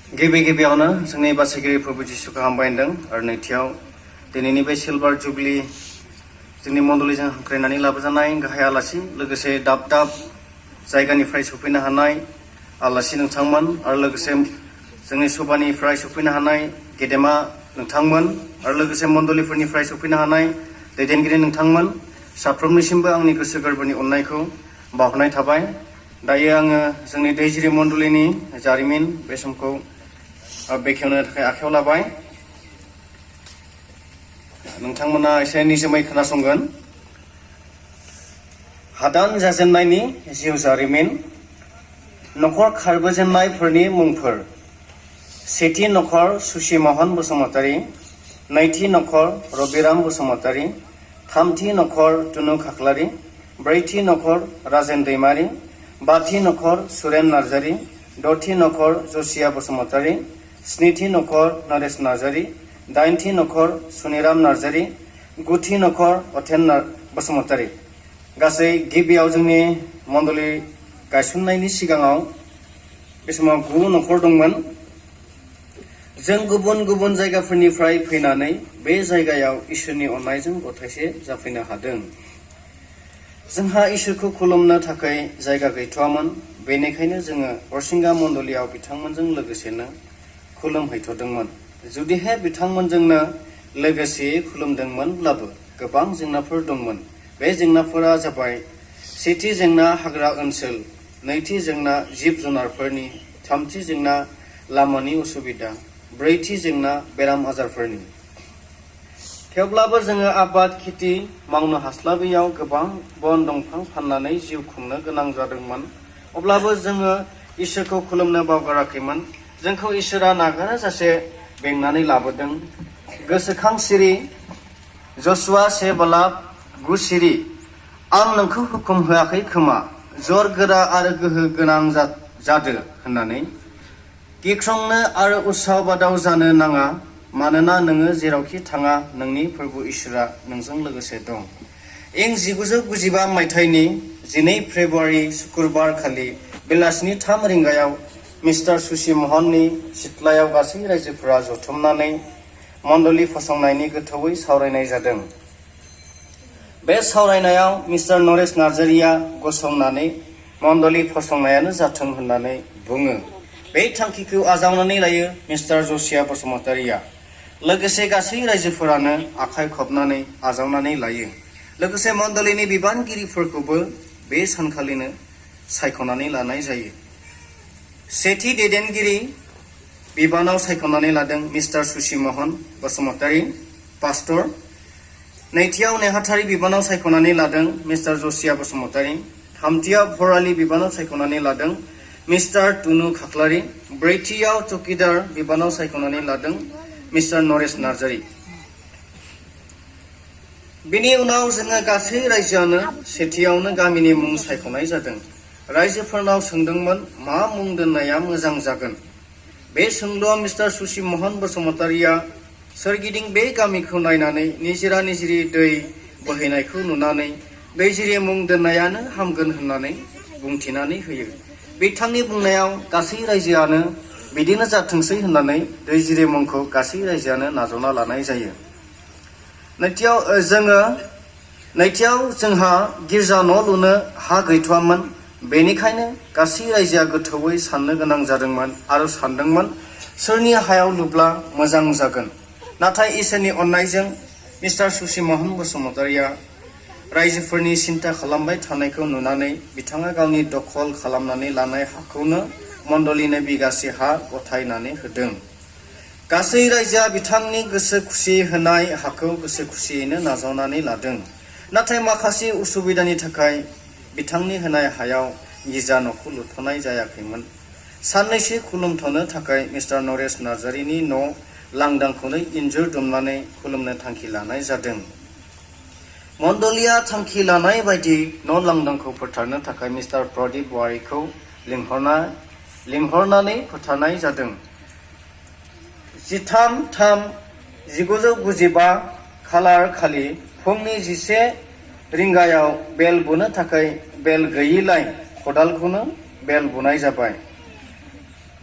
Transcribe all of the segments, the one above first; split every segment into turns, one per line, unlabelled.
गिबि गिबियावनो जोंनि बासायगिरि प्रभु जिसुखौ हामबाय होनदों आरो नैथियाव दिनैनि बे सिलभार जुबलि जोंनि मण्डलिजों हांख्रायनानै लाबोजानाय गाहाय आलासि लोगोसे दाब दाब जायगानिफ्राय सफैनो हानाय आलासि नोंथांमोन आरो लोगोसे जोंनि सभानिफ्राय सफैनो हानाय गेदेमा नोंथांमोन आरो लोगोसे मण्डलिफोरनिफ्राय सफैनो हानाय दैदेनगिरि नोंथांमोन साफ्रोमनिसिमबो आंनि गोसो गोरबोनि अननायखौ बावहरनाय थाबाय। दायो आङो जोंनि दैजिरि मण्डलिनि जारिमिन बे समखौ बेखेवनो थाखाय आखायाव लाबाय। नोंथांमोना एसे निजोमै खोनासंगोन। हादान जाजेननायनि जिउ जारिमिन नखर खारबोजेननायफोरनि मुंफोर सेथि नखर सुसि महन बसुमतारी, नैथि नखर रबिराम बसुमतारी, थामथि नखर टुनु खाख्लारि, ब्रैथि नखर राजेन दैमारी, बाथि नखर सुरेन नार्जारी, दथि नखर जसिया बसुमतारी, स्निथि नखर नरेश नार्जारी, दाइनथि नखर सुनिराम नार्जारी, गुथि नखर अथेन बसुमतारी। गासै गिबियाव जोंनि मण्डली गायसननायनि सिगाङाव बे समाव 9 नखर दंमोन। जों गुबुन गुबुन जायगाफोरनिफ्राय फैनानै बे जायगायाव इसोरनि अननायजों गथायसे जाफैनो हादों। जोंहा इसोरखौ खुलुमनो थाखाय जायगा गैथ'वामोन, बेनिखायनो जोङो हरसिंगा मण्डलियाव बिथांमोनजों लोगोसेनो खुलुमहैथ'दोंमोन। जुदिहाय बिथांमोनजोंनो लोगोसेयै खुलुमदोंमोनब्लाबो गोबां जेंनाफोर दंमोन। बे जेंनाफोरा जाबाय सेथि जेंना हाग्रा ओनसोल, नैथि जेंना जिब जुनारफोरनि, थामथि जेंना लामानि उसुबिदा, ब्रैथि जेंना बेराम आजारफोरनि। थेवब्लाबो जोङो आबाद खेथि मावनो हास्लाबैयाव गोबां बन दंफां फाननानै जिउ खुंनो गोनां जादोंमोन। अब्लाबो जोङो इसोरखौ खुलुमनो बावगाराखैमोन। जोंखौ इसोरा नागाराजासे बेंनानै लाबोदों। गोसोखां सिरि जसुवा 1:9 सिरि आं नोंखौ हुकुम होआखै खोमा जर गोरा आरो गोहो गोनां जादो होननानै गिख्रंनो आरो उसाव बादाव जानो नाङा, मानोना नोङो जेरावखि थाङा नोंनि प्रभु इसोरा नोंजों लोगोसे दं। इं 1995 मायथाइनि 12 फेब्रुवारि सुक्रुबार खालि बेलासिनि 3 रिंगायाव मिस्टार सुसि महननि सिथ्लायाव गासै रायजोफोरा जथुमनानै मण्डली फसंनायनि गोथौयै सावरायनाय जादों। बे सावरायनायाव मिस्टार नरेश नार्जारीया गसंनानै मण्डली फसंनायानो जाथों होननानै बुङो। बे थांखिखौ आजावनानै लायो मिस्टार जसिया बसुमतारीया। लोगोसे गासै रायजोफोरानो आखाइ खबनानै आजावनानै लायो। लोगोसे मण्डलीनि बिबानगिरिफोरखौबो बे सानखालिनो सायख'नानै लानाय जायो। सेथि दैदेनगिरि बिबानाव सायख'नानै लादों मिस्टार सुसि महन बसुमतारी पास्टर। नैथियाव नेहाथारि बिबानाव सायख'नानै लादों मिस्टार जसिया बसुमतारी। थामथियाव भराली बिबानाव सायख'नानै लादों मिस्टार टुनु खाख्लारि। ब्रैथियाव चौकीदार बिबानाव सायख'नानै लादों मिस्टार नरेश नार्जारी। बिनि उनाव जोङो गासै रायजोआनो सेथियावनो गामिनि मुं सायख'नाय जादों। रायजोफोरनाव सोंदोंमोन मा मुं दोननाया मोजां जागोन। बे सोंलुआव मिस्टार सुसि महन बसुमतारीया सोरगिदिं बे गामिखौ नायनानै निजिरा निजिरि दै बोहैनायखौ नुनानै दैजिरि मुं दोननायानो हामगोन होननानै बुंथिनानै होयो। बिथांनि बुंनायाव गासै रायजोआनो बिदिनो जाथोंसै होननानै दैजिरि मुंखौ गासै रायजोआनो नाजावना लानाय जायो। नैथियाव जोंहा गिर्जा न' लुनो हा गैथ'वामोन। बेनिखायनो गासै रायजोआ गोथौयै साननो गोनां जादोंमोन आरो सानदोंमोन सोरनि हायाव लुब्ला मोजां जागोन। नाथाय इसोरनि अननायजों मिस्टार सुसि महन बसुमतारीया रायजोफोरनि सिन्था खालामबाय थानायखौ नुनानै बिथाङा गावनि दखल खालामनानै लानाय हाखौनो मण्डलीनो बिगासे हा गथायनानै होदों। गासै रायजोआ बिथांनि गोसो खुसि होनाय हाखौ गोसो खुसियैनो नाजावनानै लादों। नाथाय माखासे उसुबिदानि थाखाय बिथांनि होनाय हायाव गिर्जा न'खौ लुथ'नाय जायाखैमोन। साननैसो खुलुमथ'नो थाखाय मिस्टार नरेश नार्जारीनि न' लांदांखौनो इन्जुर दुमनानै खुलुमनो थांखि लानाय जादों। मण्डलीया थांखि लानाय बायदि न' लांदांखौ फोथारनो थाखाय मिस्टार प्रदीप वारिखौ लिंहरनानै फोथारनाय जादों। 13/3/1995 खालार खालि फुंनि 11 रिंगायाव बेल बुनो थाखाय बेल गैयिलाय खदालखौनो बेल बुनाय जाबाय।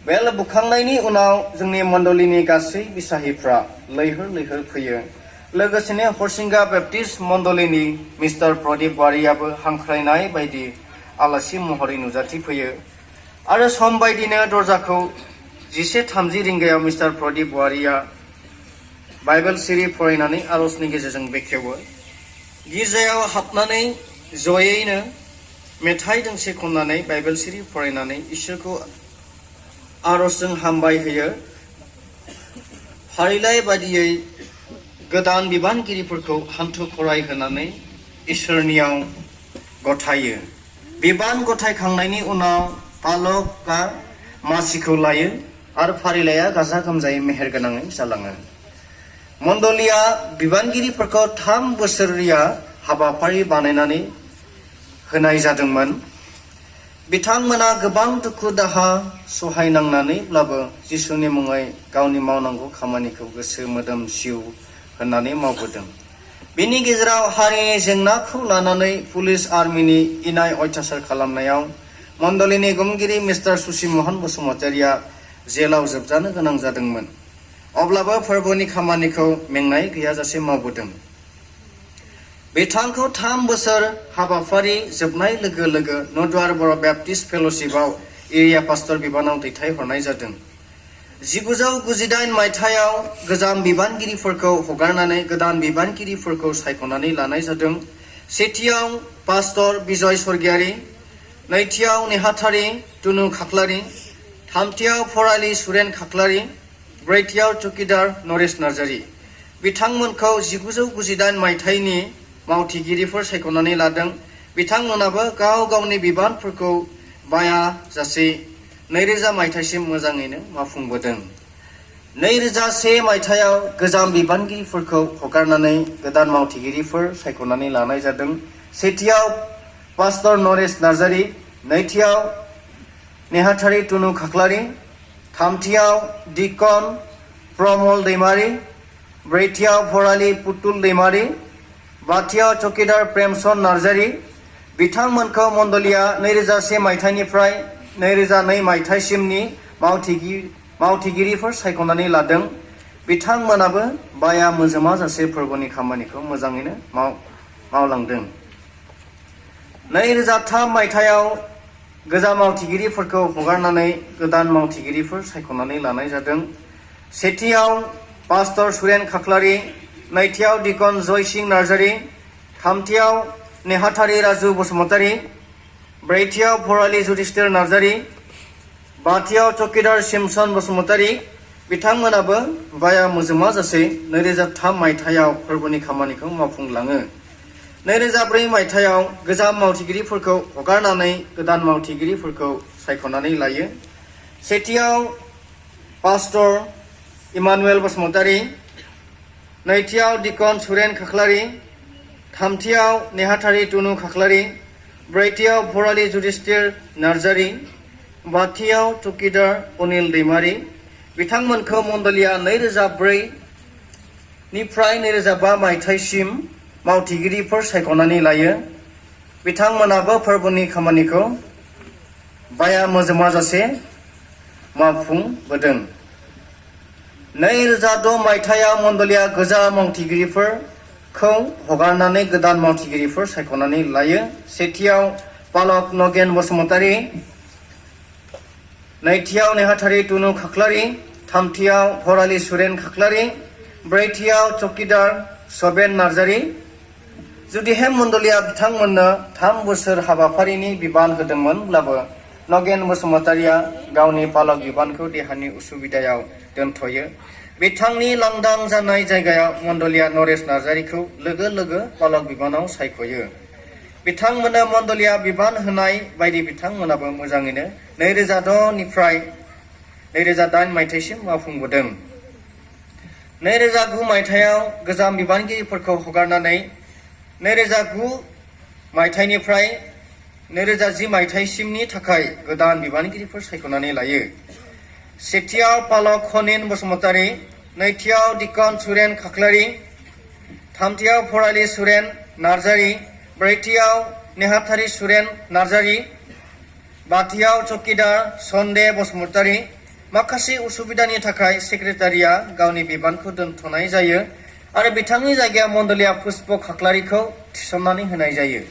बेल बुखांनायनि उनाव जोंनि मण्डलीनि गासै बिसाहिफ्रा लैहोर लैहोर फैयो। लोगोसेनो हरसिंगा बेप्टिस्ट मण्डलीनि मिस्टार प्रदीप वारियाबो हांख्रायनाय बायदि आलासि महरै नुजाथि फैयो आरो सम बायदिनो दरजाखौ 11:30 रिंगायाव मिस्टार प्रदीप वारिया बाइबेल सिरि फरायनानै आरजनि गेजेरजों बेखेवो। गिर्जायाव हाबनानै जयैनो मेथाइ दोंसे खननानै बाइबेल सिरि फरायनानै इसोरखौ आरजजों हामबाय होयो। फारिलाइ बादियै गोदान बिबानगिरिफोरखौ हान्थु खराय होनानै इसोरनियाव गथायो। बिबान गथायखांनायनि उनाव पालकआ मासिखौ लायो आरो फारिलाइया गाजा गोमजायै मेहेरगोनाङै जालाङो। मण्डलीया बिबानगिरिफोरखौ 3 बोसोरिया हाबाफारि बानायनानै होनाय जादोंमोन। बिथांमोना गोबां दुखु दाहा सहायनांनानैब्लाबो जिसुनि मुङै गावनि मावनांगौ खामानिखौ गोसो मोदोम जिउ होननानै मावबोदों। बेनि गेजेराव हारिनि जेंनाखौ लानानै पुलिस आर्मिनि इनाय अयथासार खालामनायाव मण्डलीनि गुमगिरि मिस्टार सुसि महन बसुमतारिया जेलाव जोबजानो गोनां जादोंमोन। अब्लाबो फोरबोनि खामानिखौ मेंनाय गैयाजासे मावबोदों। बिथांखौ 3 बोसोर हाबाफारि जोबनाय लोगो लोगो नदुवार बर' बेप्टिस्ट फेल'शिपआव एरिया पास्टर बिबानाव दैथायहरनाय जादों। 1998 मायथाइयाव गोजाम बिबानगिरिफोरखौ हगारनानै गोदान बिबानगिरिफोरखौ सायख'नानै लानाय जादों। सेथियाव पास्टर बिजय स्वर्गियारि, नैथियाव नेहाथारि टुनु खाख्लारि, थामथियाव फरालि सुरेन खाख्लारि, ब्रैथियाव चौकीदार नरेश नार्जारी। बिथांमोनखौ 1998 मायथाइनि मावथिगिरिफोर सायख'नानै लादों। बिथांमोनाबो गाव गावनि बिबानफोरखौ बायाजासे 2000 मायथाइसिम मोजाङैनो मावफुंबोदों। 2001 मायथाइयाव गोजाम बिबानगिरिफोरखौ हगारनानै गोदान मावथिगिरिफोर सायख'नानै लानाय जादों। सेथियाव पास्टर नरेश नार्जारी, नैथियाव नेहाथारि टुनु खाख्लारि, थामथियाव डिकन प्रमल दैमारी, ब्रैथियाव फरालि पुतुल दैमारी, बाथियाव चौकीदार प्रेमचंद नार्जारी। बिथांमोनखौ मण्डलीया 2001 मायथाइनिफ्राय 2002 मायथाइसिमनि मावथिगिरिफोर सायख'नानै लादों। बिथांमोनाबो बाया मोजोमा जासे फोरबोनि खामानिखौ मोजाङैनो मावलांदों। 2003 मायथाइयाव गोजाम मावथिगिरिफोरखौ हगारनानै गोदान मावथिगिरिफोर सायख'नानै लानाय जादों। सेथियाव पास्टर सुरेन खाख्लारि, नैथियाव डिकन जयसिं नार्जारी, थामथियाव नेहाथारि राजु बसुमतारी, ब्रैथियाव फरालि जुदिस्थिर नार्जारी, बाथियाव चौकीदार सिमसन बसुमतारी। बिथांमोनाबो बाया मोजोमा जासे 2003 मायथाइयाव फोरबोनि खामानिखौ मावफुंलाङो। 2004 मायथाइयाव गोजाम मावथिगिरिफोरखौ हगारनानै गोदान मावथिगिरिफोरखौ सायख'नानै लायो। सेथियाव पास्टर इमानुएल बसुमतारी, नैथियाव डिकन सुरेन खाख्लारि, थामथियाव नेहाथारि टुनु खाख्लारि, ब्रैथियाव फरालि जुदिस्थिर नार्जारी, बाथियाव चौकीदार अनिल दैमारी। बिथांमोनखौ मण्डलीया 2004 निफ्राय 2005 मायथाइसिम मावथिगिरिफोर सायख'नानै लायो। बिथांमोनाबो फोरबोनि खामानिखौ बाया मोजोमा जासे मावफुंबोदों। 2006 मायथाइयाव मण्डलीया गोजाम मावथिगिरिफोरखौ हगारनानै गोदान मावथिगिरिफोर सायख'नानै लायो। सेथियाव पालक नगेन बसुमतारी, नैथियाव नेहाथारि टुनु खाख्लारि, थामथियाव फरालि सुरेन खाख्लारि, ब्रैथियाव चौकीदार सबेन नार्जारी। जुदिहे मण्डलीया बिथांमोननो 3 बोसोर हाबाफारिनि बिबान होदोंमोनब्लाबो नगेन बसुमतारीया गावनि पालक बिबानखौ देहानि उसुबिदायाव दोनथ'यो। बिथांनि लांदां जानाय जायगायाव मण्डलीया नरेश नार्जारीखौ लोगो लोगो पालक बिबानाव सायख'यो। बिथांमोननो मण्डलीया बिबान होनाय बायदि बिथांमोनाबो मोजाङैनो 2006 निफ्राय 2008 मायथाइसिम मावफुंबोदों। 2009 मायथाइयाव गोजाम बिबानगिरिफोरखौ हगारनानै 2009 मायथाइनिफ्राय 2010 मायथाइसिमनि थाखाय गोदान बिबानगिरिफोर सायख'नानै लायो। सेथियाव पालक खनिन बसुमतारी, नैथियाव डिकन सुरेन खाख्लारि, थामथियाव फरालि सुरेन नार्जारी, ब्रैथियाव नेहाथारि सुरेन नार्जारी, बाथियाव चौकीदार सन्दे बसुमतारी। माखासे उसुबिदानि थाखाय सेक्रेटारिया गावनि बिबानखौ दोनथ'नाय जायो आरो बिथांनि जायगायाव मण्डलिया पुष्प खाख्लारिखौ थिसननानै होनाय जायो।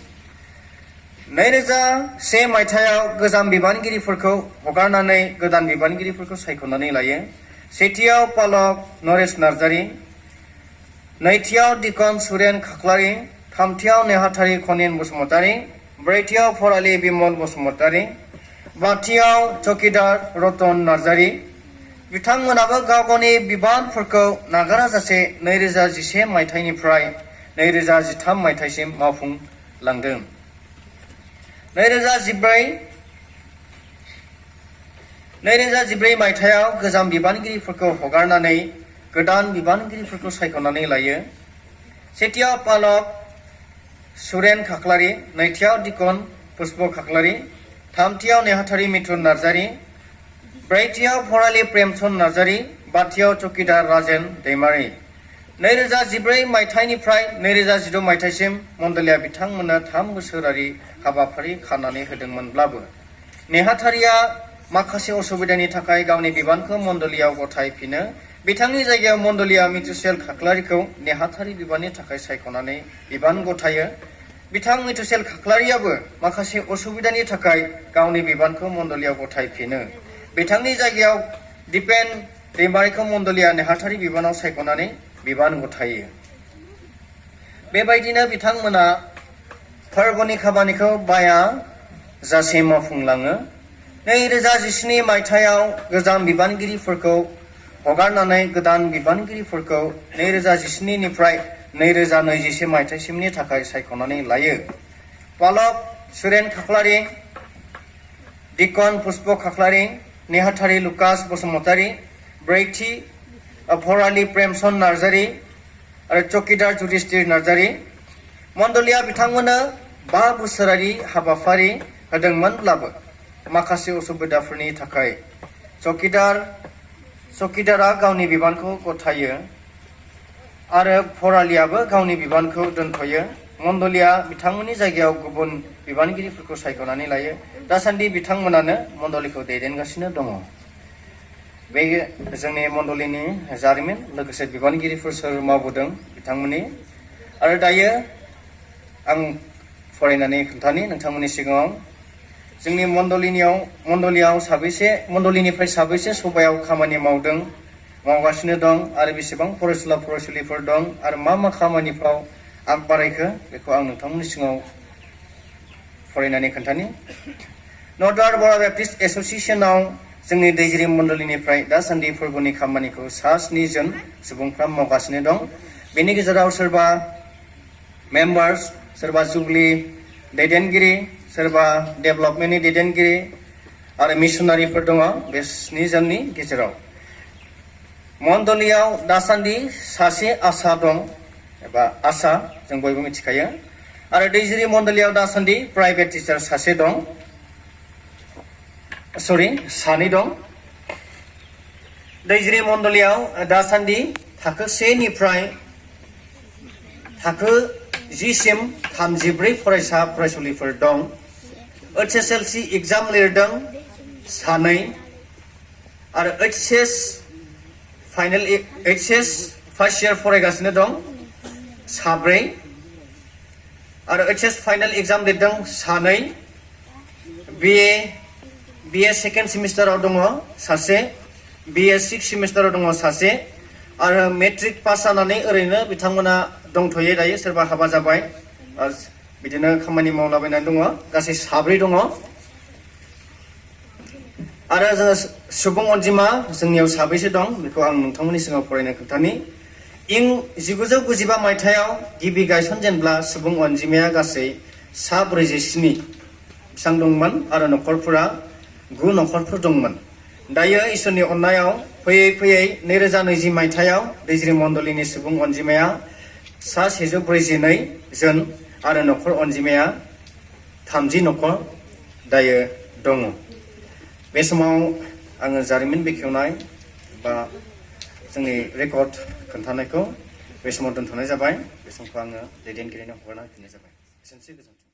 2001 मायथाइयाव गोजाम बिबानगिरिफोरखौ हगारनानै गोदान बिबानगिरिफोरखौ सायख'नानै लायो। सेथियाव पालक नरेश नार्जारी, नैथियाव दिकन सुरेन खाख्लारि, थामथियाव नेहाथारि खनिन बसुमतारी, ब्रैथियाव फरालि बिमल बसुमतारी, बाथियाव चौकीदार रतन नार्जारी। बिथांमोनाबो गाव गावनि बिबानफोरखौ नागाराजासे 2011 मायथाइनिफ्राय 2013 मायथाइसिम मावफुंलांदों। 2014 मायथाइयाव गोजाम बिबानगिरिफोरखौ हगारनानै गोदान बिबानगिरिफोरखौ सायख'नानै लायो। सेथियाव पालक सुरेन खाख्लारि, नैथियाव दिकन पुष्प खाख्लारि, थामथियाव नेहाथारि मिथुन नार्जारी, ब्रैथियाव फरालि प्रेमचंद नार्जारी, बाथियाव चौकीदार राजेन दैमारी। 2014 मायथाइनिफ्राय 2016 मायथाइसिम मण्डलिया बिथांमोननो 3 बोसोरारि हाबाफारि खानानै होदोंमोनब्लाबो नेहाथारिया माखासे असुबिदानि थाखाय गावनि बिबानखौ मण्डलियाव गथायफिनो। बिथांनि जायगायाव मण्डलिया मिथुसेल खाख्लारिखौ नेहाथारि बिबाननि थाखाय सायख'नानै बिबान गथायो। बिथां मिथुसेल खाख्लारियाबो माखासे असुबिदानि थाखाय गावनि बिबानखौ मण्डलियाव गथायफिनो। बिथांनि जायगायाव दिपेन दैमारीखौ मण्डलिया नेहाथारि बिबानाव सायख'नानै बिबान गथायो। बेबायदिनो बिथांमोना फोरबोनि खामानिखौ बाया जासे मावफुंलाङो। 2017 मायथाइयाव गोजाम बिबानगिरिफोरखौ हगारनानै गोदान बिबानगिरिफोरखौ 2017 निफ्राय 2021 मायथाइसिमनि थाखाय सायख'नानै लायो। पालक सुरेन खाख्लारि, दिकन पुष्प खाख्लारि, नेहाथारि लुकास बसुमतारी, ब्रैथि फरालि प्रेमचंद नार्जारी आरो चौकीदार जुदिस्थिर नार्जारी। मण्डलिया बिथांमोननो 5 बोसोरारि हाबाफारि होदोंमोनब्लाबो माखासे असुबिदाफोरनि थाखाय चौकीदारा गावनि बिबानखौ गथायो आरो फरालियाबो गावनि बिबानखौ दोनथ'यो। मण्डलिया बिथांमोननि जायगायाव गुबुन बिबानगिरिफोरखौ सायख'नानै लायो। दासान्दि बिथांमोनानो मण्डलिखौ दैदेनगासिनो दङ। बे जोंनि मण्डलिनि जारिमिन लोगोसे बिबानगिरिफोर सोर मावबोदों बिथांमोननि। आरो दायो आं फरायनानै खोन्थानि नोंथांमोननि सिगाङाव जोंनि मण्डलिनिफ्राय साबैसे सभायाव खामानि मावगासिनो दं आरो बेसेबां फरायसुला फरायसुलिफोर दं आरो मा खामानिफ्राव आग बारायखो बेखौ आं नोंथांमोननि सिगाङाव फरायनानै खोन्थानि। नर्दार्न बर' बेप्टिस्ट एस'सिएशनाव जोंनि दैजिरि मण्डलिनिफ्राय दासान्दि फोरबोनि खामानिखौ 7 जन सुबुंफ्रा मावगासिनो दं। बेनि गेजेराव सोरबा मेम्बार्स, सोरबा जुबली दैदेनगिरि, सोरबा डेभेलपमेन्टनि दैदेनगिरि आरो मिशनारिफोर दङ। बे 7 जननि गेजेराव मण्डलियाव दासान्दि सासे आसा दं एबा आसा जों बयबो मिथिखायो आरो दैजिरि मण्डलियाव दासान्दि प्राइभेट टिचार सानै दं। दैजिरि मण्डलियाव दासान्दि थाखो 1 निफ्राय थाखो 10 सिम 34 फरायसा फरायसुलिफोर दं। HSLC एग्जाम लिरदों 2 आरो HS फार्स्ट इयार फरायगासिनो दं 4 आरो HS फाइनाल एग्जाम लिरदों 2, BA सेकेन्ड सेमिस्टाराव दङ 1, BA 6 सेमिस्टाराव दङ 1 आरो मेट्रिक पास जानानै ओरैनो बिथांमोना दंथ'यो दायो। सोरबा हाबा जाबाय बिदिनो खामानि मावलाबायनानै दङ। गासै 4 दङ आरो जोङो सुबुं अनजिमा जोंनियाव साबैसे दं बेखौ आं नोंथांमोननि सिगाङाव फरायनो खोन्थानि। इं 1995 मायथाइयाव गिबि गायसनजेनब्ला सुबुं अनजिमाया गासै 47 बेसेबां दंमोन आरो न'खरफोरा 9 न'खरफोर दंमोन। दायो इसोरनि अननायाव फैयै 2020 मायथाइयाव दैजिरि मण्डलिनि सुबुं अनजिमाया 142 जन आरो न'खर अनजिमाया 30 न'खर दायो दङ। बे समाव आङो जारिमिन बेखेवनाय बा जोंनि रेकर्ड खोन्थानायखौ बे समाव दोनथ'नाय जाबाय। बे समखौ आङो दैदेनगिरिनो हगारना होफिननाय जाबाय। एसेनोसै, गोजोन्थों।